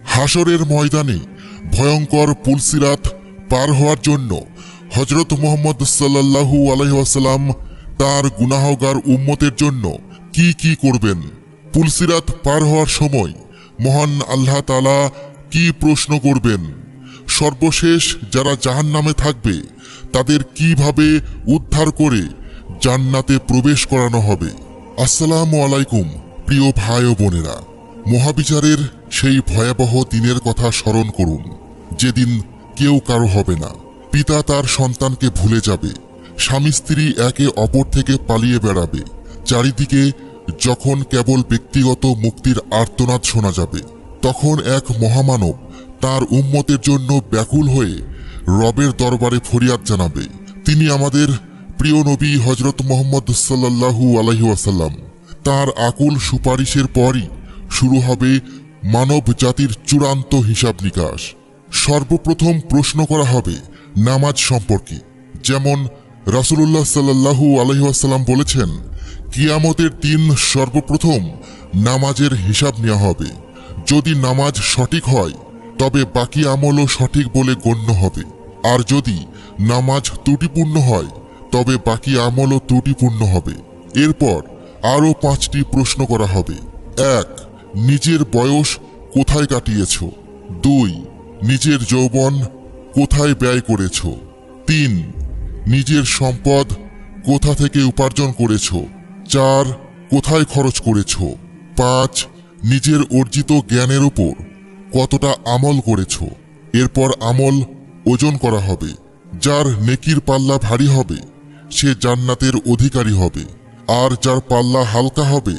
হাসরের ময়দানে ভয়ঙ্কর পুলসিরাত পার হওয়ার জন্য হযরত মুহাম্মদ সাল্লাল্লাহু আলাইহি ওয়াসাল্লাম তার গুনাহগার উম্মতের জন্য কি কি করবেন? পুলসিরাত পার হওয়ার সময় মহান আল্লাহ তাআলা কি প্রশ্ন করবেন? সর্বশেষ যারা জাহান্নামে থাকবে তাদের কিভাবে উদ্ধার করে জান্নাতে প্রবেশ করানো হবে? আসসালামু আলাইকুম প্রিয় ভাই ও বোনেরা, মহাবিচারের সেই ভয়াবহ দিনের কথা স্মরণ করুন, যেদিন কেউ কারো হবে না। পিতা তার সন্তানকে ভুলে যাবে, স্বামী স্ত্রী একে অপর থেকে পালিয়ে বেড়াবে। চারিদিকে যখন কেবল ব্যক্তিগত মুক্তির আর্তনাদ শোনা যাবে, তখন এক মহামানব তার উম্মতের জন্য ব্যাকুল হয়ে রবের দরবারে ফরিয়াদ জানাবে। তিনি আমাদের প্রিয় নবী হযরত মুহাম্মদ সাল্লাল্লাহু আলাইহি ওয়াসাল্লাম। তার আকুল সুপারিশের পরই শুরু হবে মানব জাতির চূড়ান্ত হিসাব নিকাশ। সর্বপ্রথম প্রশ্ন করা হবে নামাজ সম্পর্কে। যেমন রাসূলুল্লাহ সাল্লাল্লাহু আলাইহি ওয়াসাল্লাম বলেছেন, কিয়ামতের দিন সর্বপ্রথম নামাজের হিসাব নেওয়া হবে। যদি নামাজ সঠিক হয় তবে বাকি আমলও সঠিক বলে গণ্য হবে, আর যদি নামাজ ত্রুটিপূর্ণ হয় তবে বাকি আমলও ত্রুটিপূর্ণ হবে। এরপর আরও 5টি প্রশ্ন করা হবে। 1. নিজের বয়স কোথায় কাটিয়েছ? 2. নিজের যৌবন কোথায় ব্যয় করেছ? 3. নিজের সম্পদ কোথা থেকে উপার্জন করেছ? 4. কোথায় খরচ করেছ? 5. নিজের অর্জিত জ্ঞানের উপর কতটা আমল করেছ? এরপর আমল ওজন করা হবে। যার নেকির পাল্লা ভারী হবে সে জান্নাতের অধিকারী হবে, আর যার পাল্লা হালকা হবে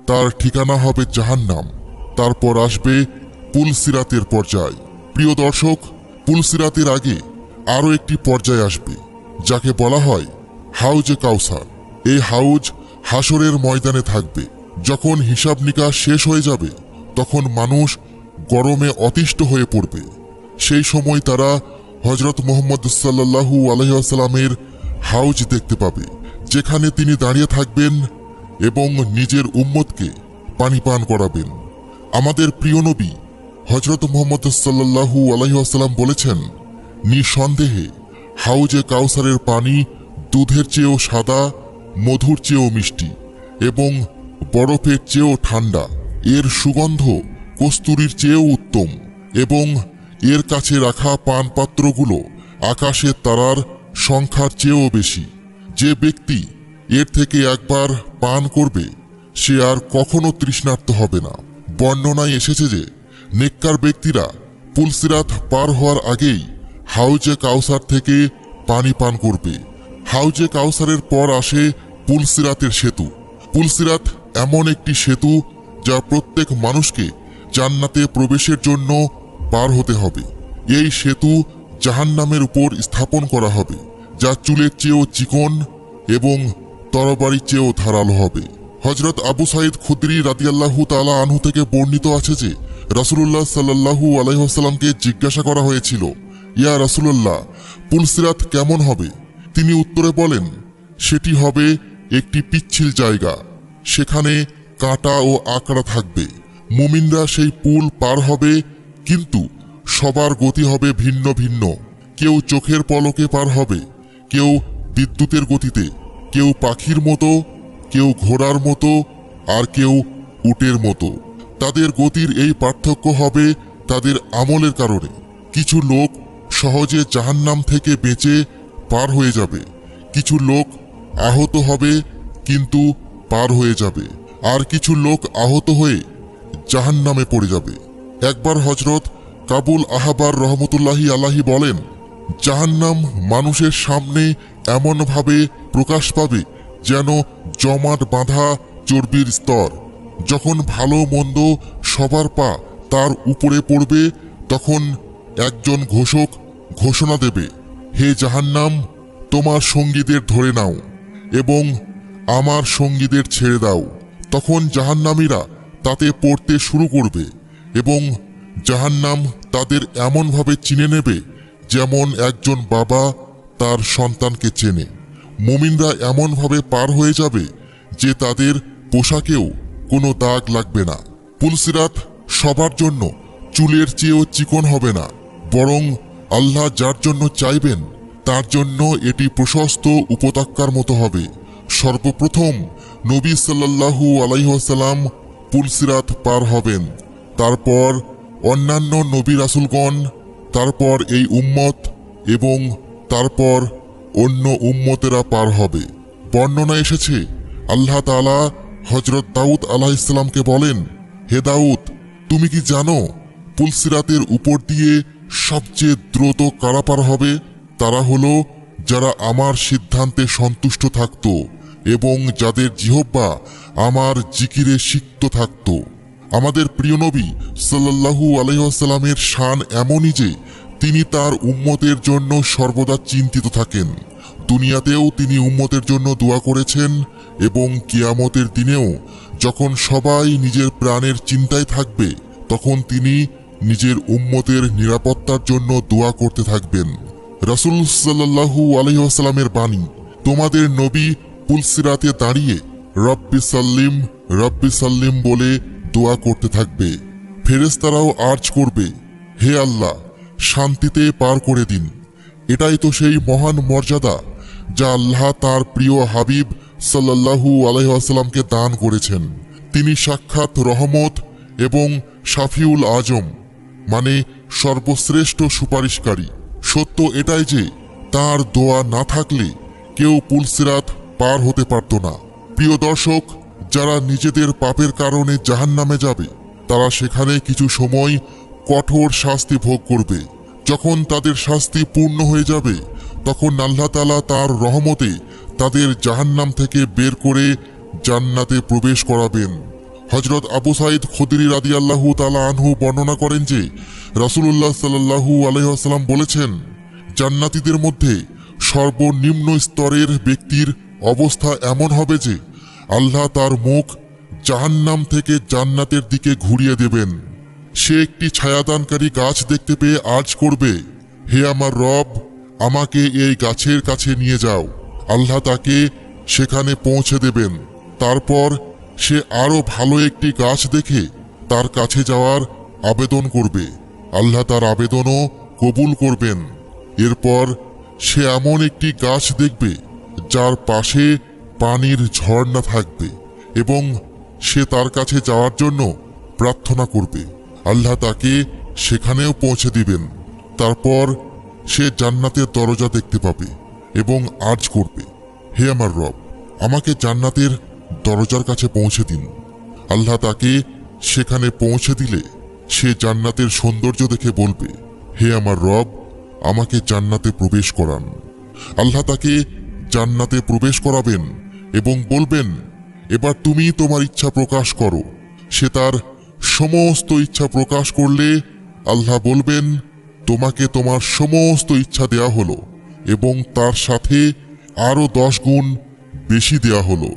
তার ঠিকানা হবে জাহান্নাম। তারপর আসবে পুলসিরাতের পর্যায়। প্রিয় দর্শক, পুলসিরাতের আগে আরও একটি পর্যায় আসবে, যাকে বলা হয় হাউজে কাউসার। এই হাউজ হাসরের ময়দানে থাকবে। যখন হিসাব নিকাশ শেষ হয়ে যাবে তখন মানুষ গরমে অতিষ্ঠ হয়ে পড়বে। সেই সময় তারা হযরত মুহাম্মদ সাল্লাল্লাহু আলাইহি ওয়াসাল্লামের হাউজ দেখতে পাবে, যেখানে তিনি দাঁড়িয়ে থাকবেন এবং নিজের উম্মতকে পানি পান করাবেন। আমাদের প্রিয় নবী হযরত মুহাম্মদ সাল্লাল্লাহু আলাইহি ওয়াসাল্লাম বলেছেন, নিঃসন্দেহে হাউজে কাউসারের পানি দুধের চেয়েও সাদা, মধুর চেয়েও মিষ্টি এবং বরফের চেয়েও ঠান্ডা। এর সুগন্ধ কস্তুরীর চেয়েও উত্তম এবং এর কাছে রাখা পানপাত্রগুলো আকাশের তারার সংখ্যার চেয়েও বেশি। যে ব্যক্তি এর থেকে একবার পান করবে সে আর কখনো তৃষ্ণার্ত হবে না। বর্ণনায় এসেছে যে নেককার ব্যক্তিরা পুলসিরাত পার হওয়ার আগেই হাউজে কাউসার থেকে পানি পান করবে। হাউজে কাউসারের পর আসে পুলসিরাতের সেতু। পুলসিরাত এমন একটি সেতু যা প্রত্যেক মানুষকে জান্নাতে প্রবেশের জন্য পার হতে হবে। এই সেতু জাহান্নামের উপর স্থাপন করা হবে, যা চুলের চেয়েও চিকন এবং তরবারির চেয়েও ধারালো হবে। হযরত আবু সাঈদ খুদরি রাদিয়াল্লাহু তাআলা আনহু থেকে বর্ণিত আছে যে রাসূলুল্লাহ সাল্লাল্লাহু আলাইহি ওয়াসাল্লামকে জিজ্ঞাসা করা হয়েছিল, ইয়া রাসূলুল্লাহ, পুলসিরাত কেমন হবে? তিনি উত্তরে বলেন, সেটি হবে একটি পিচ্ছিল জায়গা, সেখানে কাঁটা ও আকড়া থাকবে। মুমিনরা সেই পুল পার হবে, কিন্তু সবার গতি হবে ভিন্ন ভিন্ন। কেউ চোখের পলকে পার হবে, কেউ বিদ্যুতের গতিতে, কেউ পাখির মতো, কেউ ঘোড়ার মতো, আর কেউ উটের মতো। তাদের গতির এই পার্থক্য হবে তাদের আমলের কারণে। কিছু লোক সহজে জাহান্নাম থেকে বেঁচে পার হয়ে যাবে, কিছু লোক আহত হবে কিন্তু পার হয়ে যাবে, আর কিছু লোক আহত হয়ে জাহান্নামে পড়ে যাবে। একবার হযরত কাবুল আহবার রহমতুল্লাহি আলাইহি বলেন, জাহান্নাম মানুষের সামনে এমনভাবে প্রকাশ পাবে যেন জমাট বাঁধা চর্বির স্তর। যখন ভালো মন্দ সবার পা তার উপরে পড়বে তখন একজন ঘোষক ঘোষণা দেবে, হে জাহান্নাম, তোমার সঙ্গীদের ধরে নাও এবং আমার সঙ্গীদের ছেড়ে দাও। তখন জাহান্নামীরা তাতে পড়তে শুরু করবে এবং জাহান্নাম তাদের এমনভাবে চিনে নেবে যেমন একজন বাবা তার সন্তানকে চেনে। মুমিনরা এমনভাবে পার হয়ে যাবে যে তাদের পোশাকেও কোনো দাগ লাগবে না। পুলসিরাত সবার জন্য চুলের চেয়েও চিকন হবে না, বরং আল্লাহ যার জন্য চাইবেন তার জন্য এটি প্রশস্ত উপত্যকার মতো হবে। সর্বপ্রথম নবী সাল্লাল্লাহু আলাইহি ওয়াসাল্লাম পুলসিরাত পার হবেন, তারপর অন্যান্য নবী রাসূলগণ, তারপর এই উম্মত এবং তারপর অন্য উম্মতেরা পার হবে। বর্ণনা এসেছে আল্লাহ তাআলা হযরত দাউদ আলাইহিস সালামকে বলেন, হে দাউদ, তুমি কি জানো পুলসিরাতের উপর দিয়ে সবচেয়ে দ্রুত কারা পার হবে? তারা হলো যারা আমার সিদ্ধান্তে সন্তুষ্ট থাকত এবং যাদের জিহ্বা আমার জিকিরে সিক্ত থাকত। আমাদের প্রিয় নবী সাল্লাল্লাহু আলাইহি ওয়াসাল্লামের শান এমনই যে তিনি তার উম্মতের জন্য সর্বদা চিন্তিত থাকেন। দুনিয়াতেও তিনি উম্মতের জন্য দোয়া করেছেন এবং কিয়ামতের দিনেও যখন সবাই নিজের প্রাণের চিন্তায় থাকবে তখন তিনি নিজের উম্মতের নিরাপত্তার জন্য দোয়া করতে থাকবেন। রাসূল সাল্লাল্লাহু আলাইহি ওয়াসাল্লামের বাণী, তোমাদের নবী পুলসিরাতে দাঁড়িয়ে রব্বি সাল্লিম বলে দোয়া করতে থাকবে। ফেরেশতারাও আর্জ করবে, হে আল্লাহ, শান্তিতে পার করে দিন। এটাই তো সেই মহান মর্যাদা যা আল্লাহ তার প্রিয় হাবিব সাল্লাল্লাহু আলাইহি ওয়াসাল্লামকে দান করেছেন। তিনি সাক্ষাৎ রহমত এবং শাফিউল আজম, মানে সর্বশ্রেষ্ঠ সুপারিশকারী। সত্য এটাই যে তার দোয়া না থাকলে কেউ পুলসিরাত পার হতে পারত না। প্রিয় দর্শক, যারা নিজেদের পাপের কারণে জাহান্নামে যাবে তারা সেখানে কিছু সময় কঠোর শাস্তি ভোগ করবে। যখন তাদের শাস্তি পূর্ণ হয়ে যাবে তখন আল্লাহ তাআলা তার রহমতে তাদের জাহান্নাম থেকে বের করে জান্নাতে প্রবেশ করাবেন। হযরত আবু সাঈদ খুদরি রাদিয়াল্লাহু তাআলা আনহু বর্ণনা করেন যে রাসূলুল্লাহ সাল্লাল্লাহু আলাইহি ওয়াসাল্লাম বলেছেন, জান্নাতীদের মধ্যে সর্বনিম্ন স্তরের ব্যক্তির অবস্থা এমন হবে যে আল্লাহ তার মুখ জাহান্নাম থেকে জান্নাতের দিকে ঘুরিয়ে দেবেন। সে একটি ছায়াদানকারী গাছ দেখতে পেয়ে আর্জ করবে, হে আমার রব, আমাকে এই গাছের কাছে নিয়ে যাও। আল্লাহ তাকে সেখানে পৌঁছে দেবেন। তারপর সে আরো ভালো একটি গাছ দেখে তার কাছে যাওয়ার আবেদন করবে। আল্লাহ তার আবেদনও কবুল করবেন। এরপর সে এমন একটি গাছ দেখবে যার পাশে পানির ঝর্ণা থাকবে এবং সে তার কাছে যাওয়ার জন্য প্রার্থনা করবে। আল্লাহ তাকে সেখানেও পৌঁছে দিবেন। তারপর সে জান্নাতের দরজা দেখতে পাবে এবং আর্জ করবে, হে আমার রব, আমাকে জান্নাতের দরজার কাছে পৌঁছে দিন। আল্লাহ তাকে সেখানে পৌঁছে দিলে সে জান্নাতের সৌন্দর্য দেখে বলবে, হে আমার রব, আমাকে জান্নাতে প্রবেশ করান। আল্লাহ তাকে জান্নাতে প্রবেশ করাবেন এবং বলবেন, এবার তুমি তোমার ইচ্ছা প্রকাশ করো। সে তার সমস্ত ইচ্ছা প্রকাশ করলে আল্লাহ বলবেন, তোমাকে তোমার সমস্ত ইচ্ছা দেয়া হলো এবং তার সাথে আরো 10 গুণ বেশি দেয়া হলো।